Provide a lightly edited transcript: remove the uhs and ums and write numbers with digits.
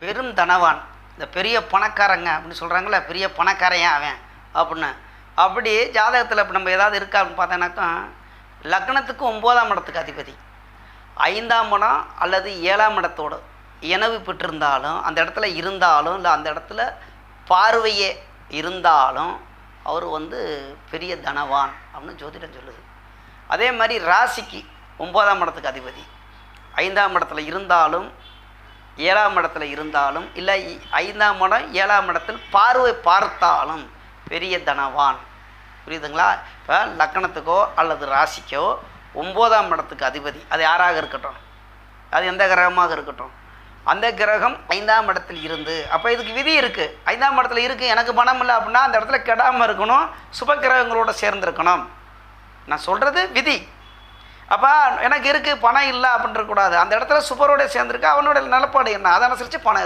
பெரும் தனவான், இந்த பெரிய பணக்காரங்க அப்படின்னு சொல்கிறாங்களே, பெரிய பணக்காரையன் அவன் அப்படின்னு. அப்படி ஜாதகத்தில் இப்போ நம்ம ஏதாவது இருக்கா அப்படின்னு பார்த்தோன்னாக்கா, லக்னத்துக்கு 9ஆம் இடத்துக்கு அதிபதி 5ஆம் இடம் அல்லது 7ஆம் இடத்தோடு இணைவு பெற்றிருந்தாலும், அந்த இடத்துல இருந்தாலும், இல்லை அந்த இடத்துல பார்வையே இருந்தாலும் அவர் பெரிய தனவான் அப்படின்னு ஜோதிடம் சொல்லுது. அதே மாதிரி ராசிக்கு 9ஆம் இடத்துக்கு அதிபதி 5ஆம் இடத்துல இருந்தாலும் 7ஆம் இடத்துல இருந்தாலும், இல்லை 5ஆம் இடம் 7ஆம் இடத்தில் பார்வை பார்த்தாலும் பெரிய தனவான். புரியுதுங்களா? இப்போ லக்கணத்துக்கோ அல்லது ராசிக்கோ 9ஆம் இடத்துக்கு அதிபதி அது யாராக இருக்கட்டும், அது எந்த கிரகமாக இருக்கட்டும், அந்த கிரகம் 5ஆம் இடத்தில் இருந்து, அப்போ இதுக்கு விதி இருக்குது. 5ஆம் இடத்துல இருக்குது, எனக்கு பணம் இல்லை அப்படின்னா அந்த இடத்துல கெடாமல் இருக்கணும், சுப கிரகங்களோட சேர்ந்துருக்கணும். நான் சொல்கிறது விதி. அப்போ எனக்கு இருக்குது பணம் இல்லை அப்படின்றக்கூடாது, அந்த இடத்துல சுபரோட சேர்ந்துருக்கு, அவனோட நிலப்பாடு என்ன, அதை அனுசரித்து பணம்